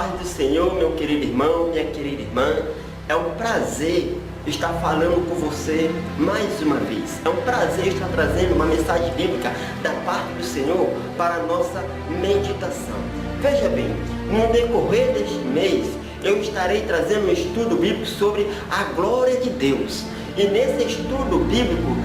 paz do Senhor, meu querido irmão, minha querida irmã. É um prazer estar falando com você mais uma vez. É um prazer estar trazendo uma mensagem bíblica da parte do Senhor para a nossa meditação. Veja bem, no decorrer deste mês, eu estarei trazendo um estudo bíblico sobre a glória de Deus. E nesse estudo bíblico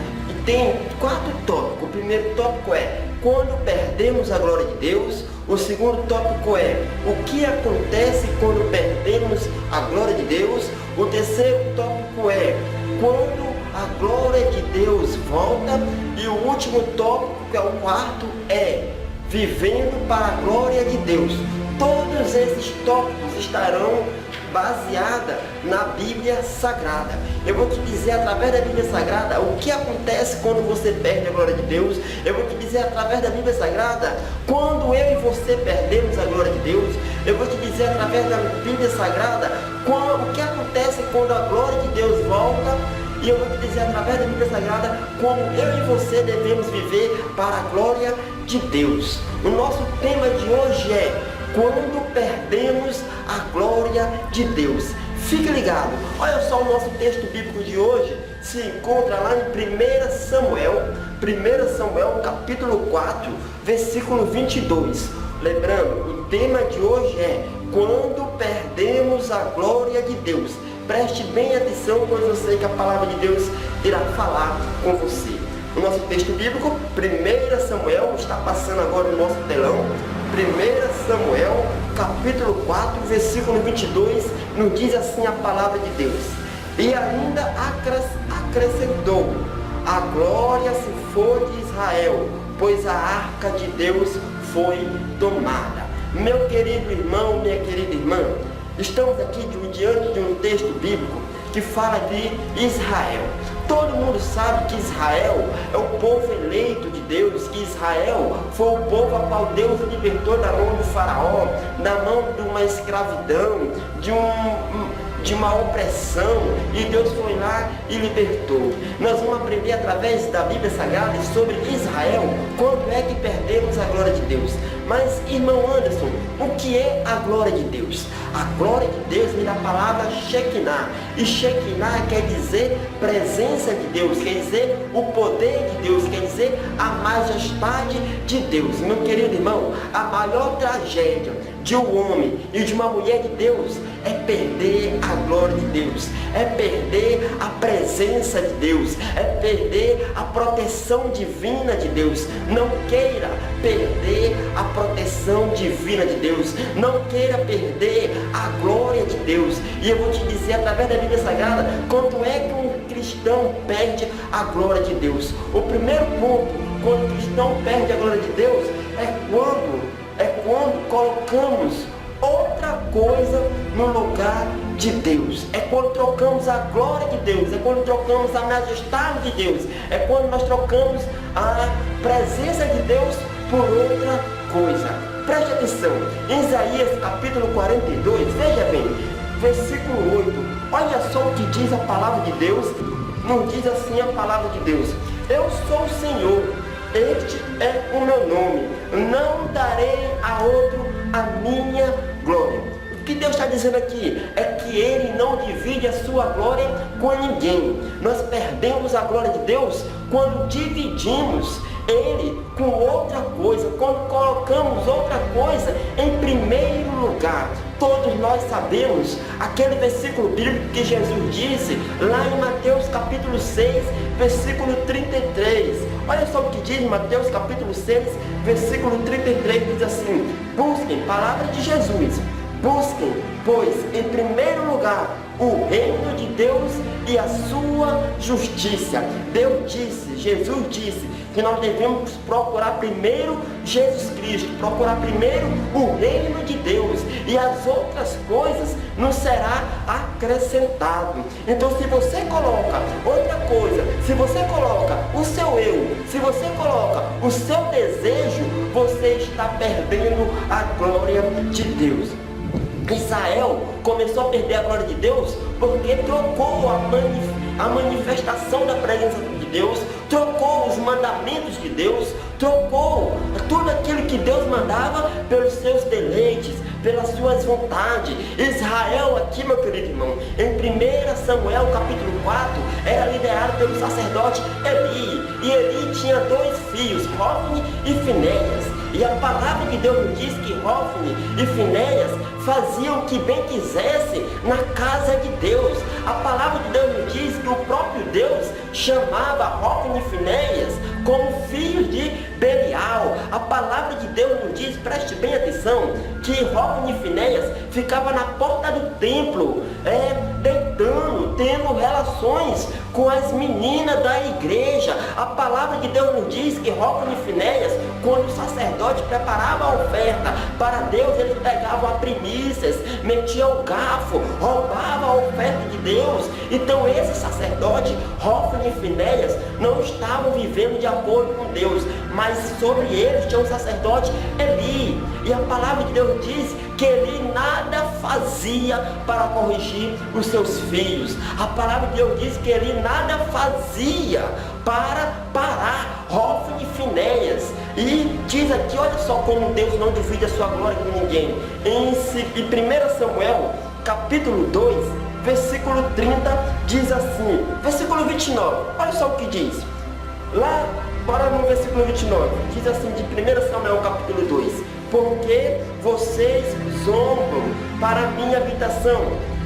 tem 4 tópicos. O primeiro tópico é quando perdemos a glória de Deus. O segundo tópico é o que acontece quando perdemos a glória de Deus. O terceiro tópico é quando a glória de Deus volta. E o último tópico, que é o quarto, é vivendo para a glória de Deus. Todos esses tópicos estarão baseada na Bíblia Sagrada. Eu vou te dizer através da Bíblia Sagrada o que acontece quando você perde a glória de Deus. Eu vou te dizer através da Bíblia Sagrada quando eu e você perdemos a glória de Deus. Eu vou te dizer através da Bíblia Sagrada o que acontece quando a glória de Deus volta. E eu vou te dizer através da Bíblia Sagrada como eu e você devemos viver para a glória de Deus. O nosso tema de hoje é quando perdemos a glória de Deus. Fique ligado. Olha só, o nosso texto bíblico de hoje se encontra lá em 1 Samuel capítulo 4, versículo 22. Lembrando, o tema de hoje é quando perdemos a glória de Deus. Preste bem atenção, pois eu sei que a palavra de Deus irá falar com você. O nosso texto bíblico, 1 Samuel, está passando agora no nosso telão. 1 Samuel, capítulo 4, versículo 22, nos diz assim a palavra de Deus. E ainda acrescentou, a glória se foi de Israel, pois a arca de Deus foi tomada. Meu querido irmão, minha querida irmã, estamos aqui diante de um texto bíblico que fala de Israel. Todo mundo sabe que Israel é o povo eleito de Deus, que Israel foi o povo a qual Deus libertou da mão do faraó, da mão de uma escravidão, de uma opressão, e Deus foi lá e libertou. Nós vamos aprender através da Bíblia Sagrada sobre Israel, quando é que perdemos a glória de Deus. Mas, irmão Anderson, o que é a glória de Deus? A glória de Deus vem da palavra Shekinah. E Shekinah quer dizer presença de Deus, quer dizer o poder de Deus, quer dizer a majestade de Deus. Meu querido irmão, a maior tragédia de um homem e de uma mulher de Deus é perder a glória de Deus, é perder a presença de Deus, é perder a proteção divina de Deus. Não queira perder a proteção divina de Deus, não queira perder a glória de Deus. E eu vou te dizer através da Bíblia Sagrada quando é que um cristão perde a glória de Deus. O primeiro ponto, quando o cristão perde a glória de Deus, é quando colocamos outra coisa no lugar de Deus. É quando trocamos a glória de Deus, é quando trocamos a majestade de Deus, é quando nós trocamos a presença de Deus por outra coisa. Preste atenção, em Isaías capítulo 42, veja bem, versículo 8, olha só o que diz a palavra de Deus. Não diz assim a palavra de Deus: eu sou o Senhor, este é o meu nome, não darei a outro a minha glória. O que Deus está dizendo aqui é que Ele não divide a sua glória com ninguém. Nós perdemos a glória de Deus quando dividimos Ele com outra coisa, quando colocamos outra coisa em primeiro lugar. Todos nós sabemos aquele versículo bíblico que Jesus disse lá em Mateus capítulo 6, versículo 33. Olha só o que diz em Mateus capítulo 6, versículo 33, diz assim: busquem, palavra de Jesus, busquem, pois, em primeiro lugar, o reino de Deus e a sua justiça. Deus disse, Jesus disse, que nós devemos procurar primeiro Jesus Cristo, procurar primeiro o reino de Deus, e as outras coisas nos será acrescentado. Então, se você coloca outra coisa, se você coloca o seu eu, se você coloca o seu desejo, você está perdendo a glória de Deus. Israel começou a perder a glória de Deus porque trocou a manifestação da presença de Deus, trocou os mandamentos de Deus, trocou tudo aquilo que Deus mandava pelos seus deleites, pelas suas vontades. Israel aqui, meu querido irmão, em 1 Samuel capítulo 4, era liderado pelo sacerdote Eli. E Eli tinha 2 filhos, Hofni e Finéias. E a palavra de Deus nos diz que Hofni e Finéias faziam o que bem quisesse na casa de Deus. A palavra de Deus nos diz que o próprio Deus chamava Hofni e Finéias como filhos de Belial. A palavra de Deus nos diz, preste bem atenção, que Hofni e Finéias ficavam na porta do templo, deitando, tendo relações com as meninas da igreja. A palavra de Deus nos diz que Hofni e Finéias, quando o sacerdote preparava a oferta para Deus, eles pegavam a primícias, metiam o garfo, roubavam a oferta de Deus. Então esse sacerdote, Hofni e Finéias, não estavam vivendo de acordo com Deus, mas sobre eles tinha um sacerdote Eli. E a palavra de Deus diz que Eli nada fazia para corrigir os seus filhos. A palavra de Deus diz que Eli nada fazia para parar Hofni e Finéias. E diz aqui, olha só como Deus não divide a sua glória com ninguém. Em 1 Samuel, capítulo 2, versículo 30, diz assim, versículo 29, olha só o que diz. Lá, bora no versículo 29, diz assim, de 1 Samuel, capítulo 2, porque vocês zombam para a minha habitação.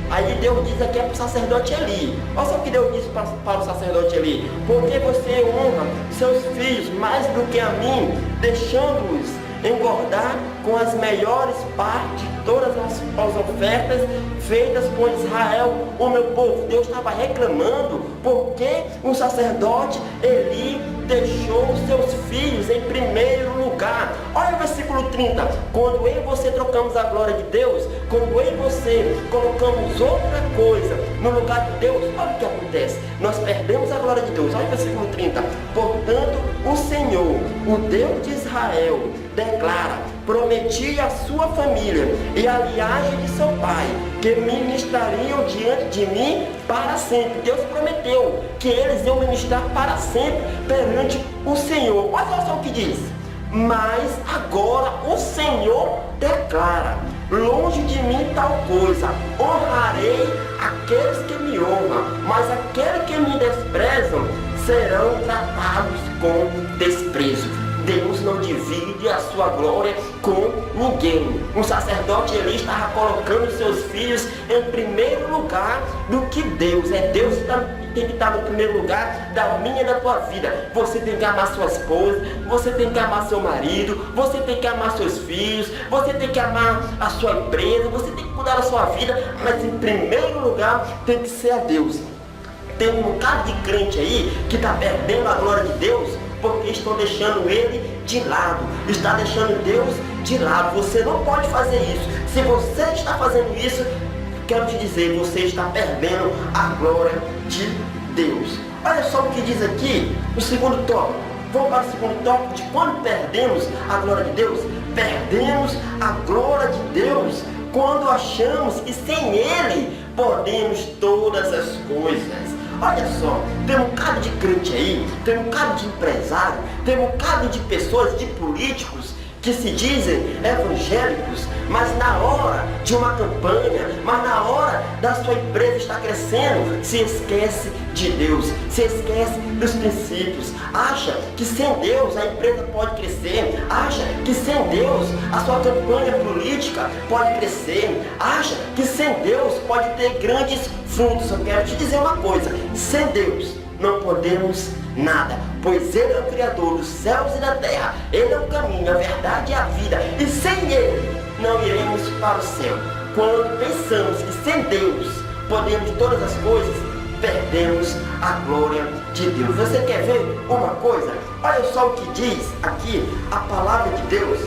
Aí Deus diz aqui para o sacerdote Eli. Olha só o que Deus disse para o sacerdote Eli. Porque você honra seus filhos mais do que a mim, deixando-os engordar com as melhores partes de todas as ofertas feitas com Israel, o meu povo. Deus estava reclamando porque o sacerdote Eli deixou seus filhos em primeiro lugar. Olha o versículo 30. Quando eu e você trocamos a glória de Deus, quando eu e você colocamos outra coisa no lugar de Deus, olha o que acontece. Nós perdemos a glória de Deus. Olha o versículo 30. Portanto, o Senhor, o Deus de Israel, declara: prometi à sua família e à linhagem de seu pai que ministrariam diante de mim para sempre. Deus prometeu que eles iam ministrar para sempre perante o Senhor. Olha só o que diz. Mas agora o Senhor declara: longe de mim tal coisa, honrarei aqueles que me honram, mas aqueles que me desprezam serão tratados com desprezo. Deus não divide a sua glória com ninguém. O sacerdote Eli estava colocando seus filhos em primeiro lugar do que Deus. É Deus que tem que estar no primeiro lugar da minha e da tua vida. Você tem que amar sua esposa, você tem que amar seu marido, você tem que amar seus filhos, você tem que amar a sua empresa, você tem que cuidar da sua vida, mas em primeiro lugar tem que ser a Deus. Tem um bocado de crente aí que está perdendo a glória de Deus porque estão deixando Ele de lado, está deixando Deus de lado. Você não pode fazer isso. Se você está fazendo isso, quero te dizer, você está perdendo a glória de Deus. Olha só o que diz aqui o segundo tópico. Vamos para o segundo tópico de quando perdemos a glória de Deus. Perdemos a glória de Deus quando achamos que sem Ele podemos todas as coisas. Olha só, tem um bocado de crente aí, tem um bocado de empresário, tem um bocado de pessoas, de políticos que se dizem evangélicos, mas na hora de uma campanha, mas na hora da sua empresa estar crescendo, se esquece de Deus, se esquece dos princípios, acha que sem Deus a empresa pode crescer, acha que sem Deus a sua campanha política pode crescer, acha que sem Deus pode ter grandes frutos. Eu quero te dizer uma coisa, sem Deus não podemos nada, pois Ele é o Criador dos céus e da terra, Ele é o caminho, a verdade e a vida, e sem Ele não iremos para o céu. Quando pensamos que sem Deus podemos todas as coisas, perdemos a glória de Deus. Você quer ver uma coisa? Olha só o que diz aqui a palavra de Deus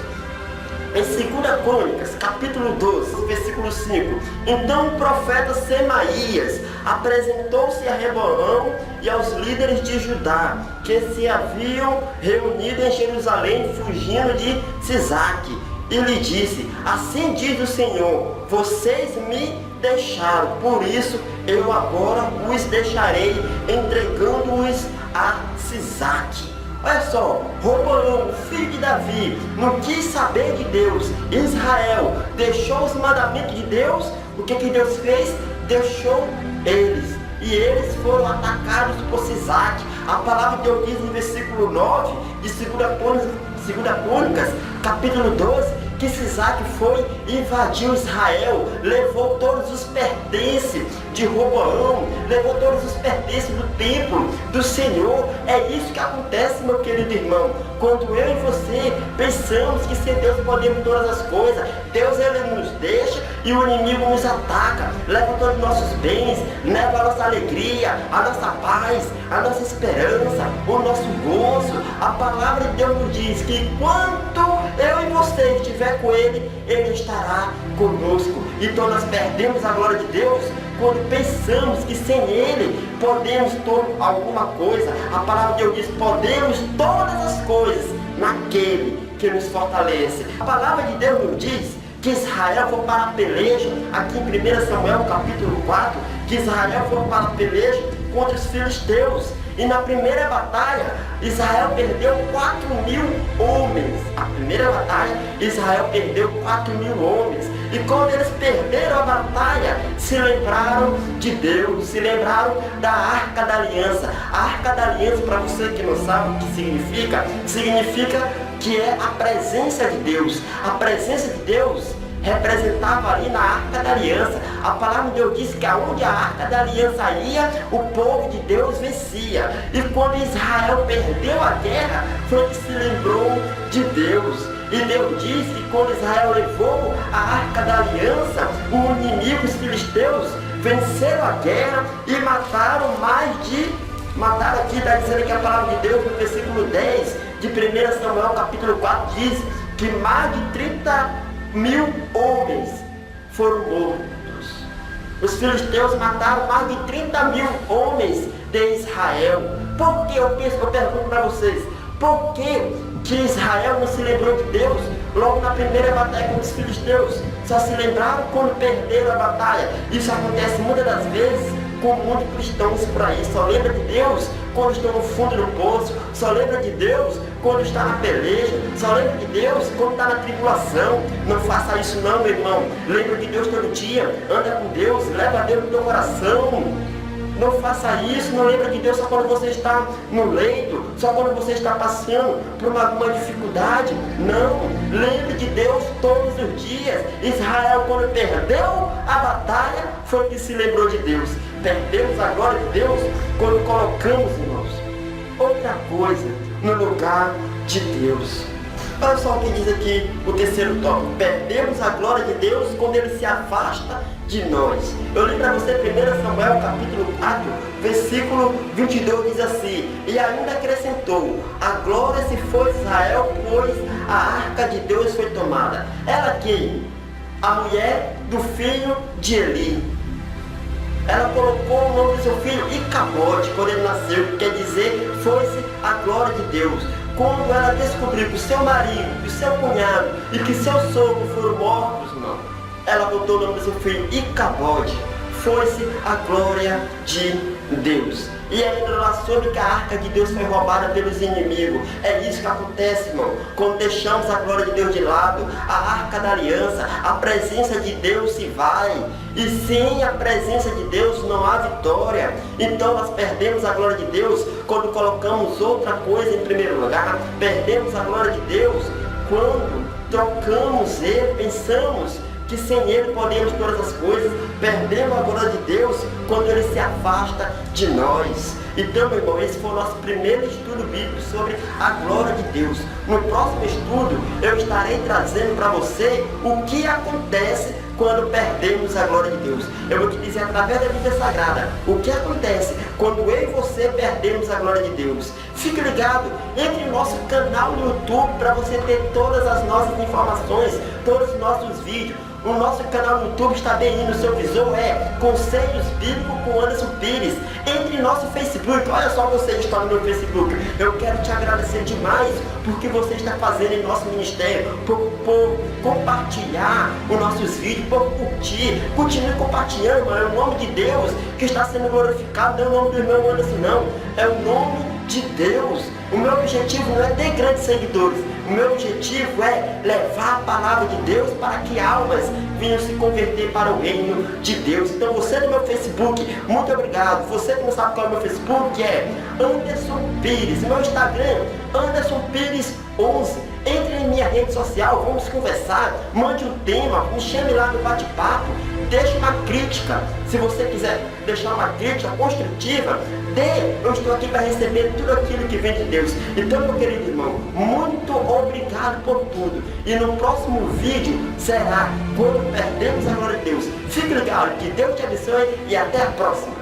em 2 Crônicas, capítulo 12, versículo 5. Então o profeta Semaías apresentou-se a Reboão e aos líderes de Judá, que se haviam reunido em Jerusalém, fugindo de Sisaque, e lhe disse: assim diz o Senhor, vocês me deixaram, por isso eu agora os deixarei, entregando-os a Sisaque. Olha só, Roboão, filho de Davi, não quis saber de Deus. Israel deixou os mandamentos de Deus. O que Deus fez? Deixou eles. E eles foram atacados por Sisaque. A palavra de Deus diz no versículo 9 de 2 Crônicas, capítulo 12, que Sisaque foi e invadiu Israel, levou todos os pertences de Roboão, levou todos os pertences do templo do Senhor. É isso que acontece, meu querido irmão, quando eu e você pensamos que sem Deus podemos todas as coisas. Deus, ele nos deixa e o inimigo nos ataca, leva todos os nossos bens, leva a nossa alegria, a nossa paz, a nossa esperança, o nosso gozo. A palavra de Deus nos diz que enquanto eu e você estiver com Ele, Ele estará conosco. Então nós perdemos a glória de Deus quando pensamos que sem Ele podemos alguma coisa. A palavra de Deus diz: podemos todas as coisas naquele que nos fortalece. A palavra de Deus nos diz que Israel foi para a peleja, aqui em 1 Samuel capítulo 4, que Israel foi para a peleja contra os filisteus. E na primeira batalha, Israel perdeu 4.000 homens. A primeira batalha, Israel perdeu 4.000 homens. E quando eles perderam a batalha, se lembraram de Deus, se lembraram da Arca da Aliança. A Arca da Aliança, para você que não sabe o que significa que é a presença de Deus. A presença de Deus representava ali na Arca da Aliança. A palavra de Deus diz que aonde a Arca da Aliança ia, o povo de Deus vencia. E quando Israel perdeu a guerra, foi que se lembrou de Deus. E Deus diz que quando Israel levou a Arca da Aliança, os inimigos filisteus venceram a guerra e mataram aqui, está dizendo que a palavra de Deus no versículo 10 de 1 Samuel capítulo 4 diz que mais de 30.000 homens foram mortos. Os filisteus mataram mais de 30.000 homens de Israel. Por que eu pergunto para vocês, por que Israel não se lembrou de Deus logo na primeira batalha com os filisteus? Só se lembraram quando perderam a batalha. Isso acontece muitas das vezes com muitos cristãos por aí. Só lembra de Deus quando estão no fundo do poço, só lembra de Deus quando está na peleja, só lembra de Deus quando está na tribulação. Não faça isso não, meu irmão. Lembra de Deus todo dia, anda com Deus, leva a Deus no teu coração. Não faça isso, não lembra de Deus só quando você está no leito, só quando você está passando por alguma dificuldade. Não, lembre de Deus todos os dias. Israel, quando perdeu a batalha, foi que se lembrou de Deus. Perdemos a glória de Deus quando colocamos, irmãos, outra coisa no lugar de Deus. Olha só o que diz aqui o terceiro tópico: perdemos a glória de Deus quando Ele se afasta de nós. Eu li para você 1 Samuel capítulo 4, versículo 22, diz assim: e ainda acrescentou: a glória se foi Israel, pois a arca de Deus foi tomada. Ela quem? A mulher do filho de Eli. Ela colocou o nome do seu filho Icabode quando ele nasceu, que quer dizer foi-se a glória de Deus. Quando ela descobriu que o seu marido, que o seu cunhado e que seu sogro foram mortos, irmão, ela botou o nome do seu filho Icabode. Foi-se a glória de Deus. E ainda lá sobre que a arca de Deus foi roubada pelos inimigos. É isso que acontece, irmão, quando deixamos a glória de Deus de lado. A arca da aliança, a presença de Deus se vai. E sem a presença de Deus não há vitória. Então nós perdemos a glória de Deus quando colocamos outra coisa em primeiro lugar. Perdemos a glória de Deus quando trocamos Ele, pensamos que sem Ele podemos todas as coisas. Perdemos a glória de Deus quando Ele se afasta de nós. Então, meu irmão, esse foi o nosso primeiro estudo bíblico sobre a glória de Deus. No próximo estudo, eu estarei trazendo para você o que acontece quando perdemos a glória de Deus. Eu vou te dizer através da Bíblia Sagrada o que acontece quando eu e você perdemos a glória de Deus. Fique ligado, entre no nosso canal no YouTube para você ter todas as nossas informações, todos os nossos vídeos. O nosso canal no YouTube está bem aí no seu visor, é Conselhos Bíblicos com Anderson Pires. Entre no nosso Facebook, olha só você que está no meu Facebook. Eu quero te agradecer demais porque você está fazendo em nosso ministério, por compartilhar os nossos vídeos, por curtir. Continue compartilhando, irmão. É o nome de Deus que está sendo glorificado, não é o nome do irmão Anderson, não. É o nome de Deus. O meu objetivo não é ter grandes seguidores. O meu objetivo é levar a palavra de Deus para que almas venham se converter para o reino de Deus. Então você no meu Facebook, muito obrigado. Você que não sabe qual é o meu Facebook, é Anderson Pires. Meu Instagram, Anderson Pires 11. Entre em minha rede social, vamos conversar, mande um tema, me chame lá no bate-papo, deixe uma crítica. Se você quiser deixar uma crítica construtiva, eu estou aqui para receber tudo aquilo que vem de Deus. Então, meu querido irmão, muito obrigado por tudo. E no próximo vídeo será quando perdemos a glória de Deus. Fique ligado, que Deus te abençoe e até a próxima.